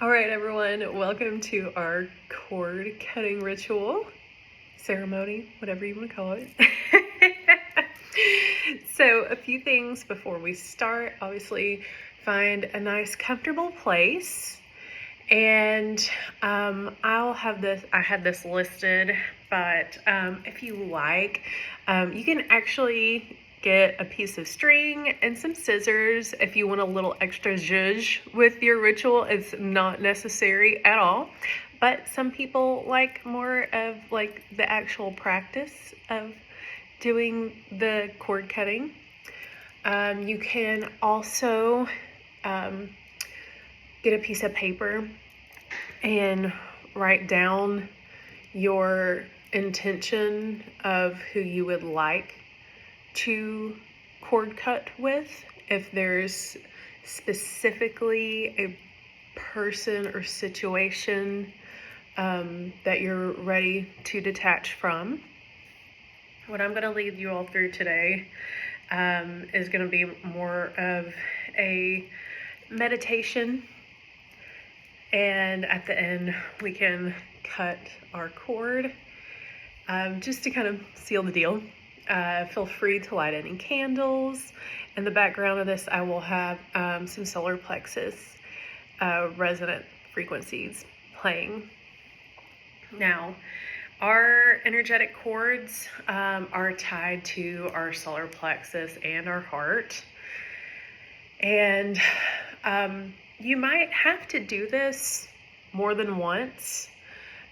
All right, everyone, welcome to our cord cutting ritual, ceremony, whatever you want to call it. So, a few things before we start. Obviously, find a nice, comfortable place. And I had this listed, but if you like, you can actually get a piece of string and some scissors if you want a little extra zhuzh with your ritual. It's not necessary at all, but some people like more of like the actual practice of doing the cord cutting. You can also get a piece of paper and write down your intention of who you would like to cord cut with. If there's specifically a person or situation that you're ready to detach from. What I'm going to lead you all through today is going to be more of a meditation, and at the end we can cut our cord just to kind of seal the deal. Feel free to light any candles. In the background of this, I will have some solar plexus resonant frequencies playing. Now, our energetic cords are tied to our solar plexus and our heart. And you might have to do this more than once,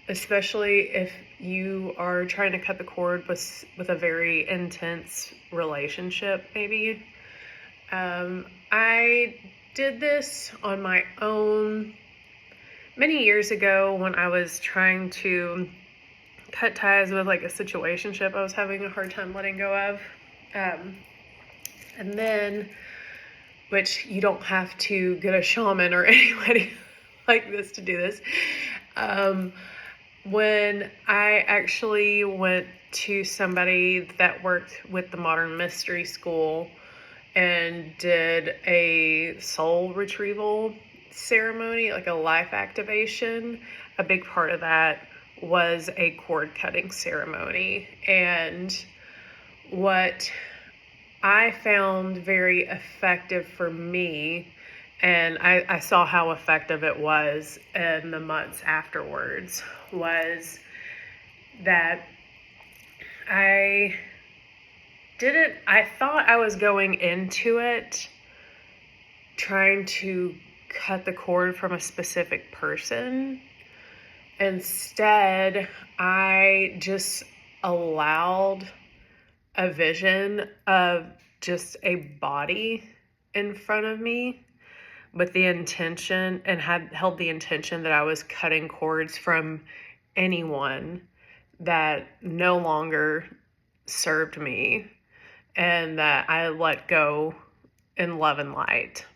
especially if you are trying to cut the cord with a very intense relationship, maybe. I did this on my own many years ago when I was trying to cut ties with like a situationship I was having a hard time letting go of. And then, which you don't have to get a shaman or anybody like this to do this. When I actually went to somebody that worked with the Modern Mystery School and did a soul retrieval ceremony, like a life activation, a big part of that was a cord cutting ceremony. And what I found very effective for me, and I saw how effective it was in the months afterwards, was that I thought I was going into it trying to cut the cord from a specific person. Instead, I just allowed a vision of just a body in front of me with the intention, and had held the intention that I was cutting cords from anyone that no longer served me, and that I let go in love and light.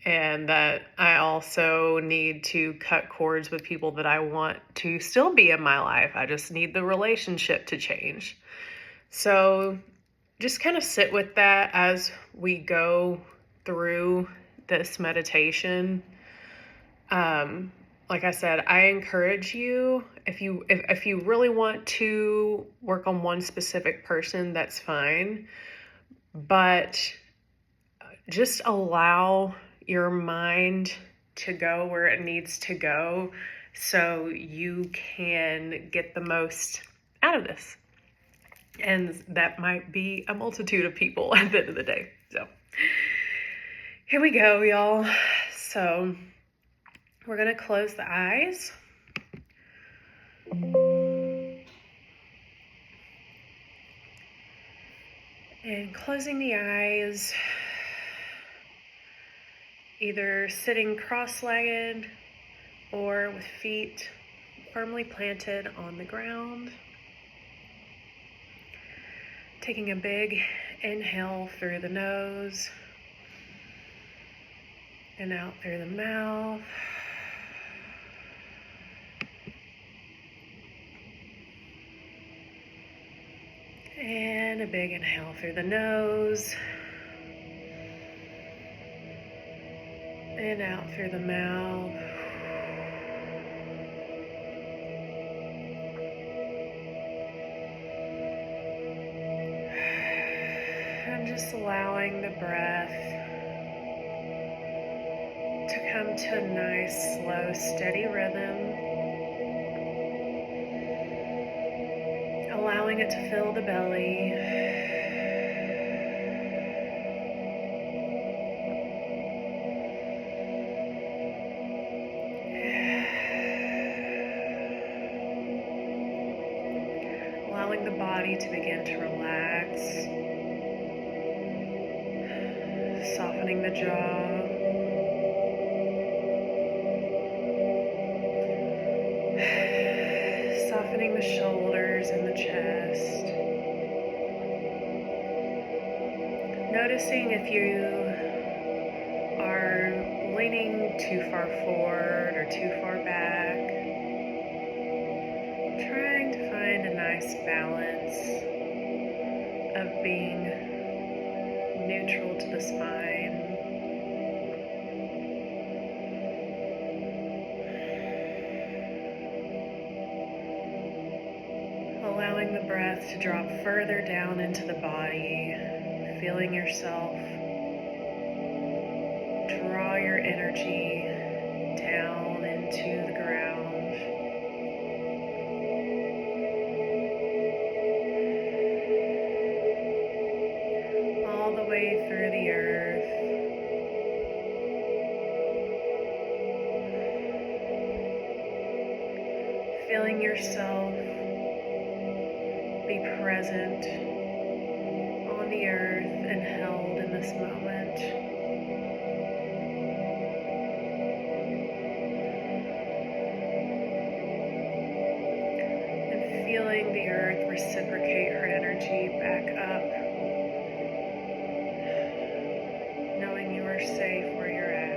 And that I also need to cut cords with people that I want to still be in my life. I just need the relationship to change. So just kind of sit with that as we go through this meditation. Like I said, I encourage you, if you really want to work on one specific person, that's fine. But just allow your mind to go where it needs to go so you can get the most out of this. And that might be a multitude of people at the end of the day. So here we go, y'all. So we're going to close the eyes. And closing the eyes, either sitting cross-legged or with feet firmly planted on the ground. Taking a big inhale through the nose and out through the mouth. And a big inhale through the nose. and out through the mouth. And just allowing the breath to come to a nice, slow, steady rhythm. Allowing it to fill the belly. Allowing the body to begin to relax. Softening the jaw. Softening the shoulders and the chest. Noticing if you are leaning too far forward or too far back. Trying to find a nice balance of being neutral to the spine. Allowing the breath to drop further down into the body, feeling yourself draw your energy down into the ground. All the way through the earth. Feeling yourself be present on the earth and held in this moment. And feeling the earth reciprocate her energy back up. Knowing you are safe where you're at.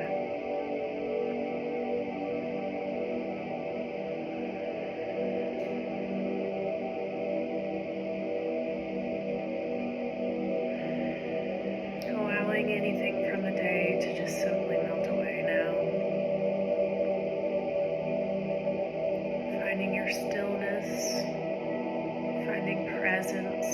Allowing anything from the day to just simply melt away now. Finding your stillness, finding presence.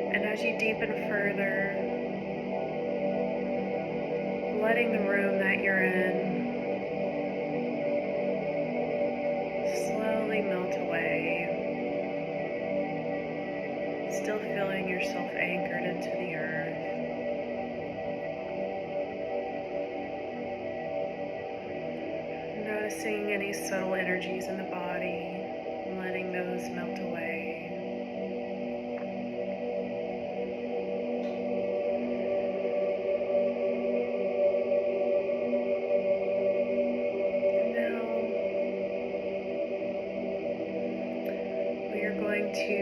And as you deepen further, letting the room that you're in slowly melt away, still feeling yourself anchored into the earth. Noticing any subtle energies in the body, letting those melt away. To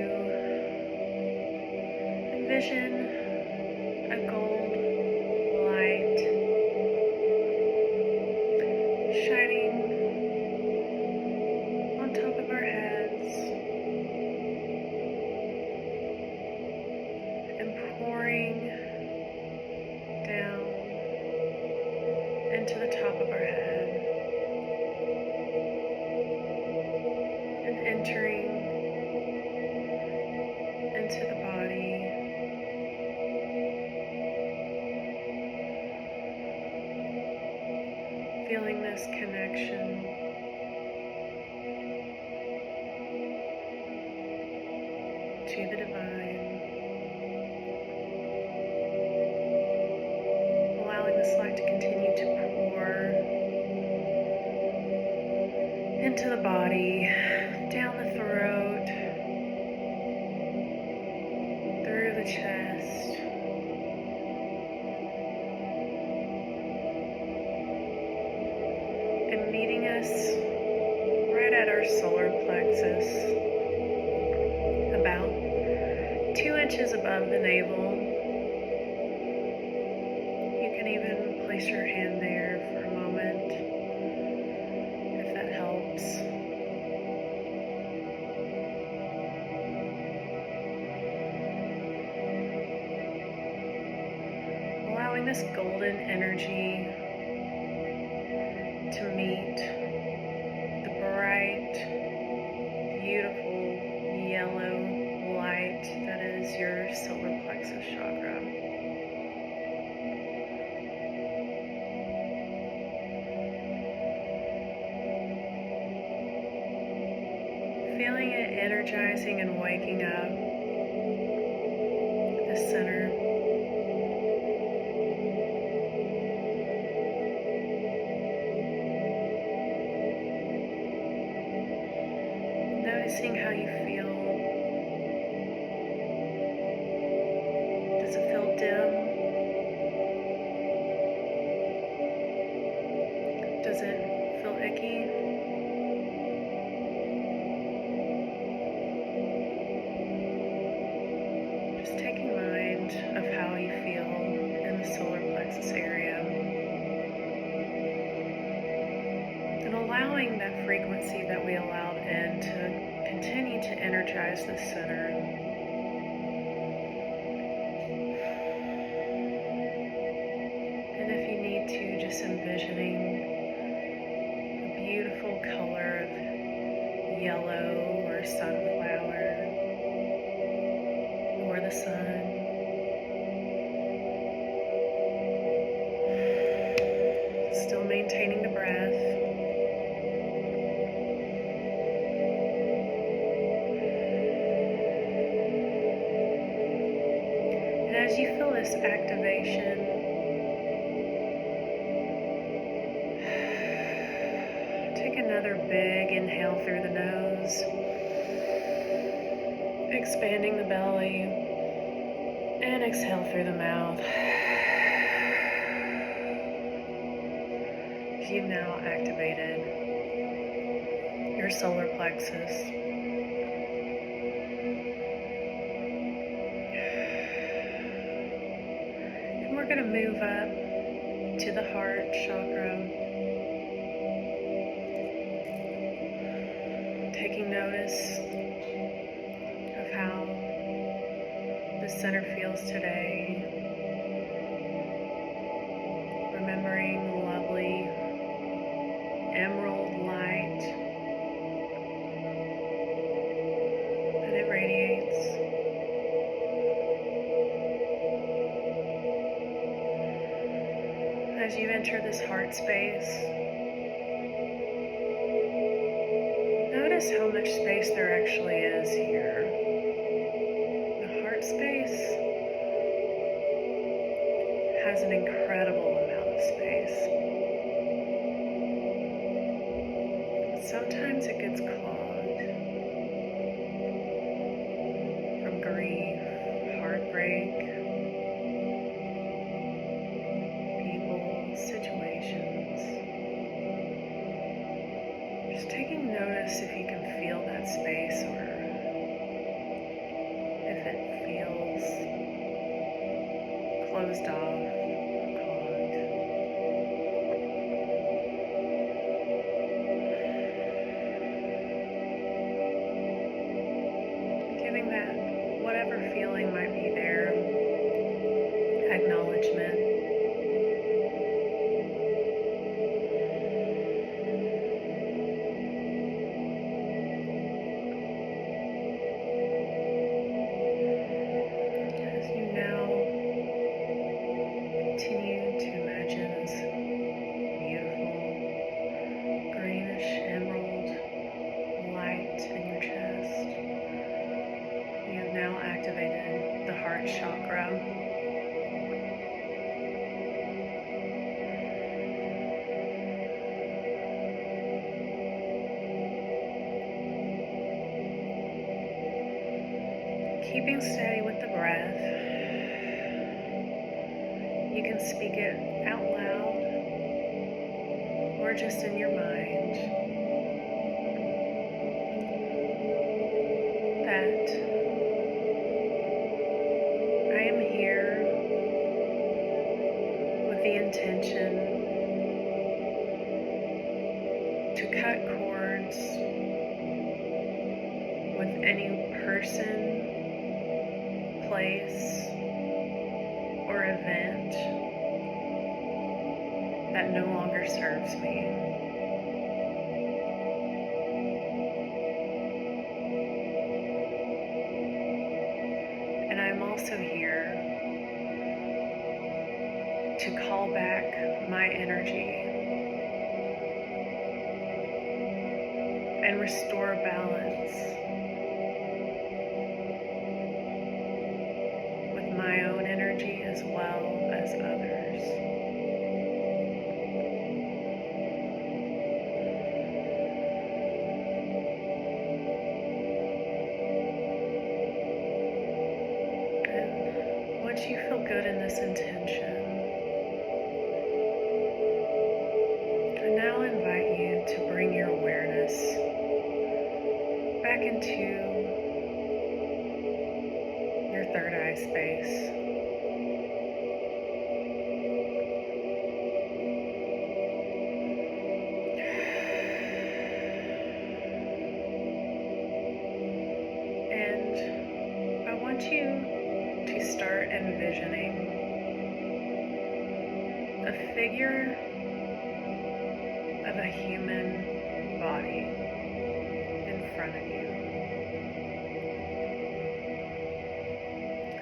envision a gold light shining on top of our heads and pouring down into the top of our head and entering into the body, feeling this connection to the divine, allowing this light to continue to pour into the body, down the throat, chest, and meeting us right at our solar plexus, about 2 inches above the navel. You can even place your hand there for a moment if that helps. Allowing this golden energy to meet the bright, beautiful yellow light that is your solar plexus chakra. Feeling it energizing and waking up the center. Noticing how you feel. Does it feel dim? Does it feel icky? Just taking mind of how you feel in the solar plexus area. And allowing that frequency that we allowed in to continue to energize the center. And if you need to, just envisioning a beautiful color of yellow or sunflower or the sun. Still maintaining the breath. As you feel this activation, take another big inhale through the nose, expanding the belly, and exhale through the mouth. You've now activated your solar plexus. We're going to move up to the heart chakra, taking notice of how the center feels today, remembering the lovely emerald light that it radiates. As you enter this heart space, notice how much space there actually is here. The heart space has an incredible amount of space. Sometimes it gets clogged from grief, heartbreak, situations. Just taking notice if you can feel that space or if it feels closed off, clogged. Giving that whatever feeling might be there, acknowledgement. Activated the heart chakra. Keeping steady with the breath, you can speak it out loud or just in your mind. That intention to cut cords with any person, place, or event that no longer serves me. And I'm also here to call back my energy and restore balance with my own energy as well as others. And once you feel good in this intention, I now invite you to bring your awareness back into your third eye space. And I want you to start envisioning a figure of a human body in front of you.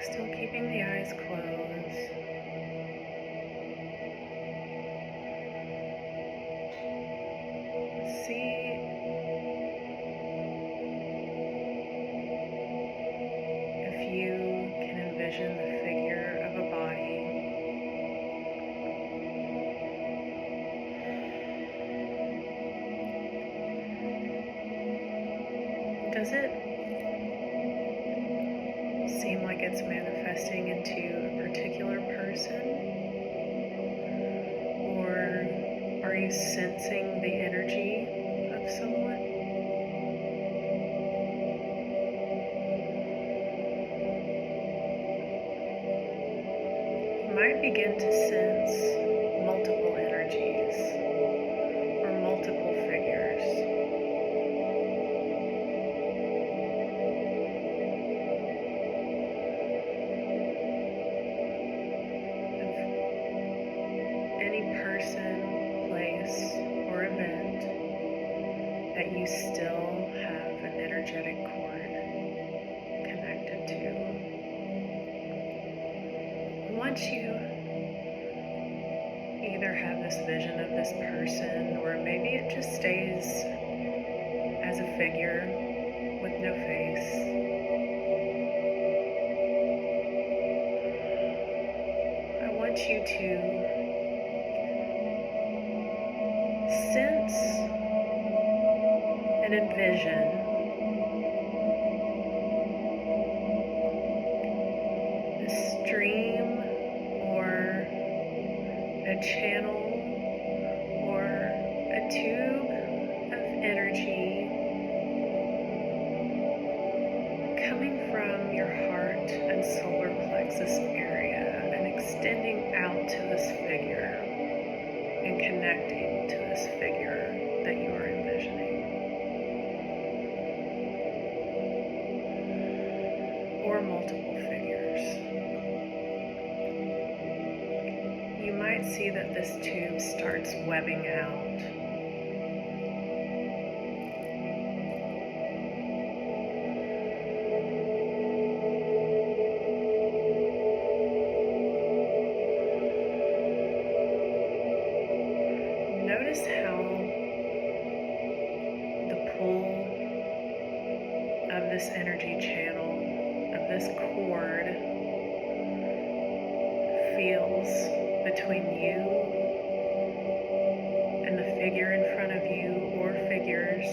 Still keeping the eyes closed. See if you can envision the figure of a body. Does it seem like it's manifesting into a particular person? Or are you sensing the energy of someone? You might begin to sense multiple energies or multiple figures. Person, place, or event that you still have an energetic cord connected to. Once you either have this vision of this person, or maybe it just stays as a figure with no face, I want you to sense and envision a stream or a channel or a tube of energy coming from your heart and solar plexus area and extending out to this figure and connecting to this figure that you are envisioning. Or multiple figures. You might see that this tube starts webbing out. Notice how the pull of this energy channel, of this cord, feels between you and the figure in front of you or figures.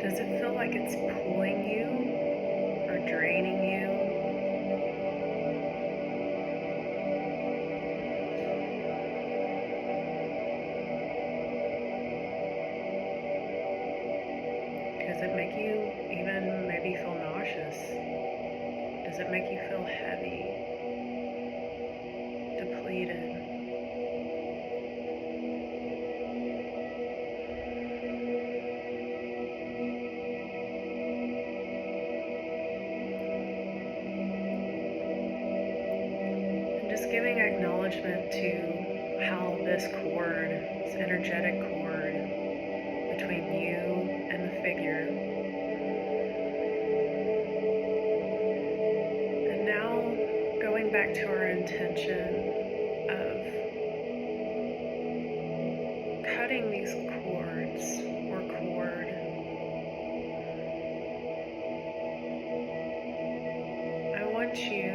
Does it feel like it's pulling you or draining you? Does it make you even maybe feel nauseous? Does it make you feel heavy? completed. And just giving acknowledgement to how this cord, this energetic cord between you and the figure. And now going back to our intention of cutting these cords or cord. I want you,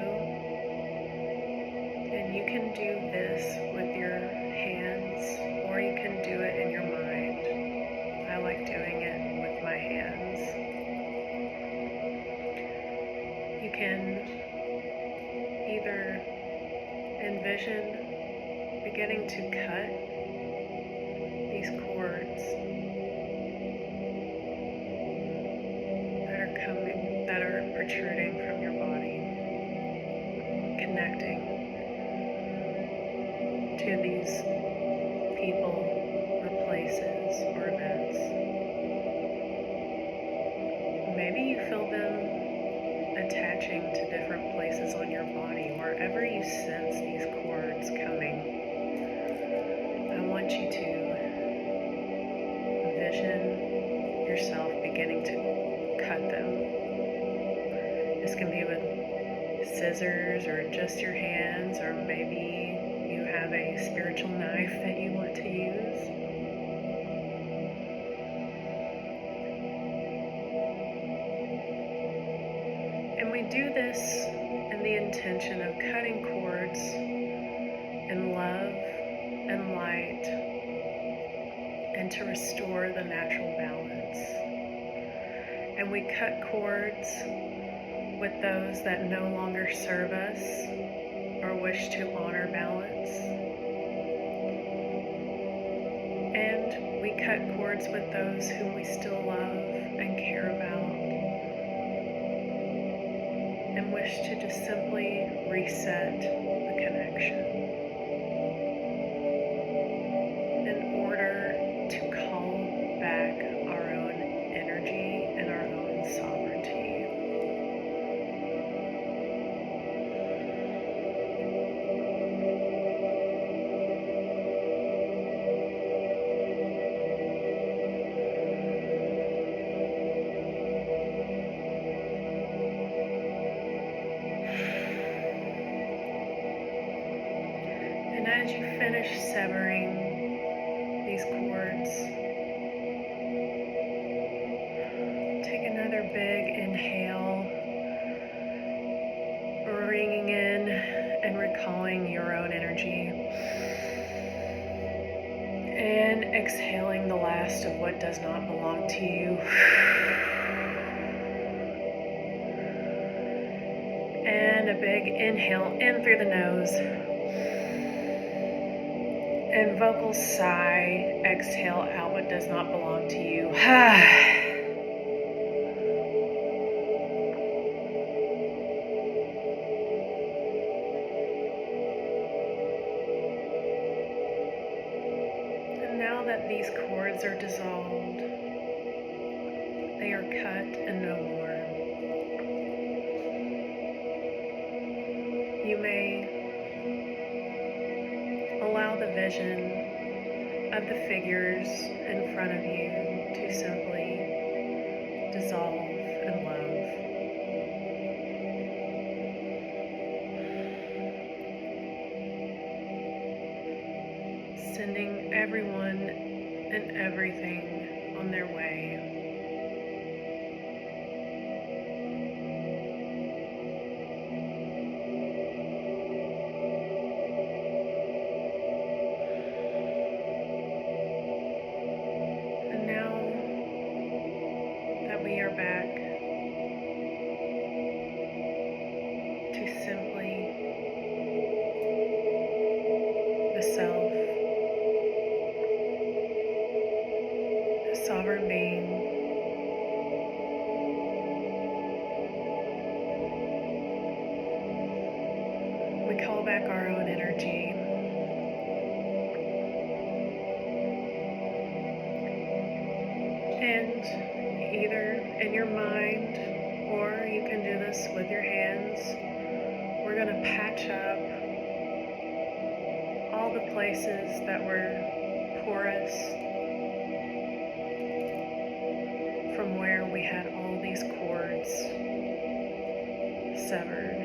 and you can do this with your hands or you can do it in your mind. I like doing it with my hands. You can either envision beginning to cut these cords that are protruding from your body, connecting to these people or places or events. Maybe you feel them attaching to different places on your body. Wherever you sense these cords coming, I want you to envision yourself beginning to cut them. This can be with scissors or just your hands, or maybe you have a spiritual knife that you want to use. And we do this in the intention of cutting cords in love and light, and to restore the natural balance. And we cut cords with those that no longer serve us or wish to honor balance. And we cut cords with those whom we still love and care about, and wish to just simply reset the connection in order to call back our own energy and our own sovereignty. And as you finish severing these cords, take another big inhale, bringing in and recalling your own energy, and exhaling the last of what does not belong to you. And a big inhale in through the nose. And vocal sigh, exhale out what does not belong to you. And now that these cords are dissolved, they are cut and no more. You may allow the vision of the figures in front of you to simply dissolve in love. Sending everyone and everything on their way. We are back to simply the self, the sovereign being, we call back our own energy. this with your hands. We're going to patch up all the places that were porous from where we had all these cords severed.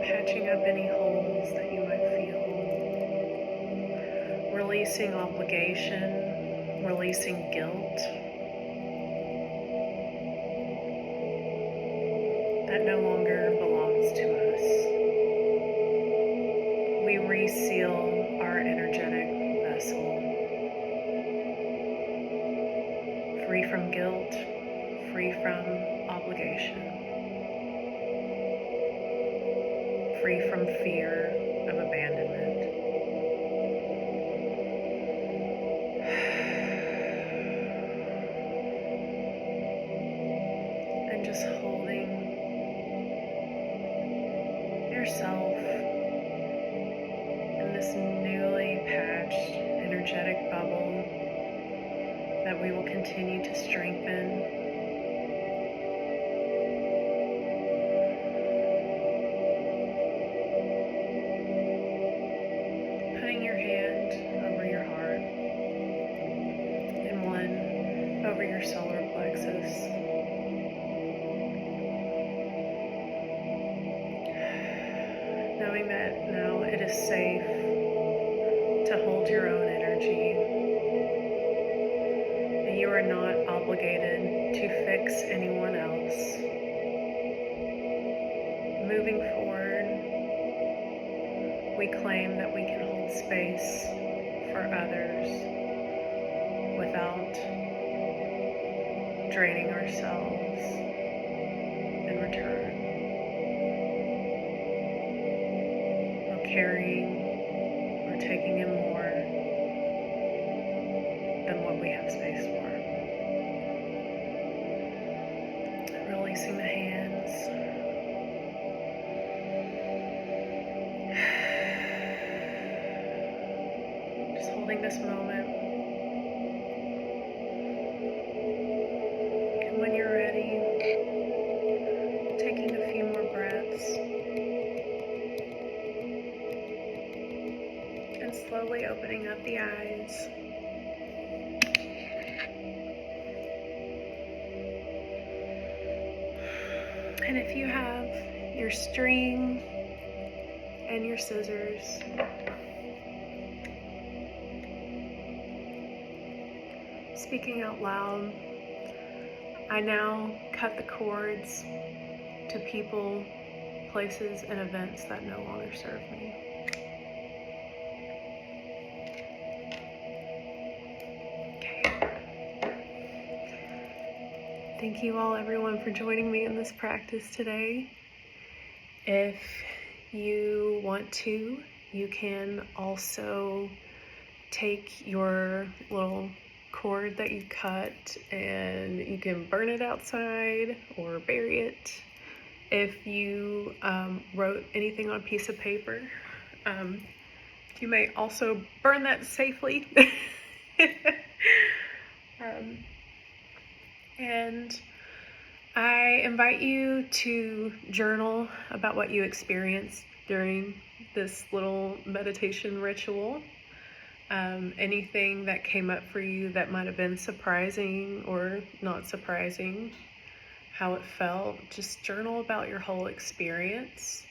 Patching up any holes that you might feel. Releasing obligation, releasing guilt that no longer belongs to us. We reseal our energetic vessel, free from guilt, free from obligation, free from fear of abandonment. And just holding yourself in this newly patched energetic bubble that we will continue to strengthen. Putting your hand over your heart and one over your solar plexus. Knowing that now it is safe to hold your own energy, and you are not obligated to fix anyone else. Moving forward, we claim that we can hold space for others without draining ourselves in return. Carrying or taking in more than what we have space for. Releasing the hands. Just holding this moment. And when you're ready, taking a few more breaths. Slowly opening up the eyes. And if you have your string and your scissors, speaking out loud, I now cut the cords to people, places, and events that no longer serve me. Thank you all, everyone, for joining me in this practice today. If you want to, you can also take your little cord that you cut and you can burn it outside or bury it. If you wrote anything on a piece of paper, you may also burn that safely. And I invite you to journal about what you experienced during this little meditation ritual. Anything that came up for you that might have been surprising or not surprising, how it felt. Just journal about your whole experience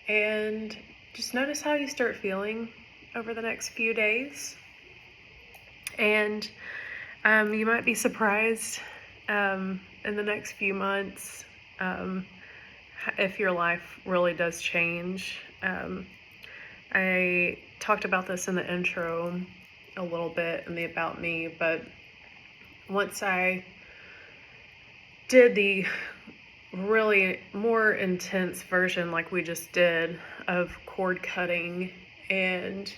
and just notice how you start feeling over the next few days. And you might be surprised in the next few months if your life really does change. I talked about this in the intro a little bit in the About Me, but once I did the really more intense version like we just did of cord cutting, and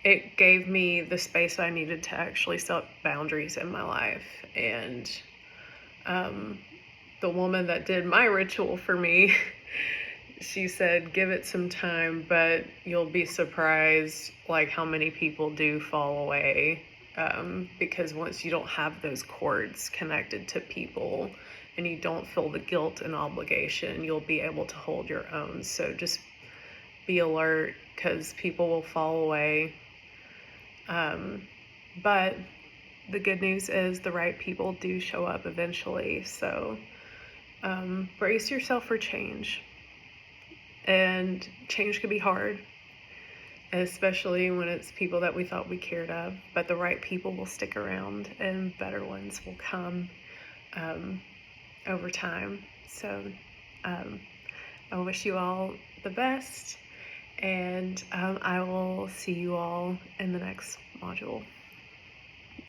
it gave me the space I needed to actually set boundaries in my life. And the woman that did my ritual for me she said, give it some time, but you'll be surprised like how many people do fall away, because once you don't have those cords connected to people and you don't feel the guilt and obligation, you'll be able to hold your own. So just be alert, because people will fall away. But the good news is the right people do show up eventually. So brace yourself for change. And change can be hard, especially when it's people that we thought we cared of. But the right people will stick around, and better ones will come over time. So I wish you all the best, and I will see you all in the next module.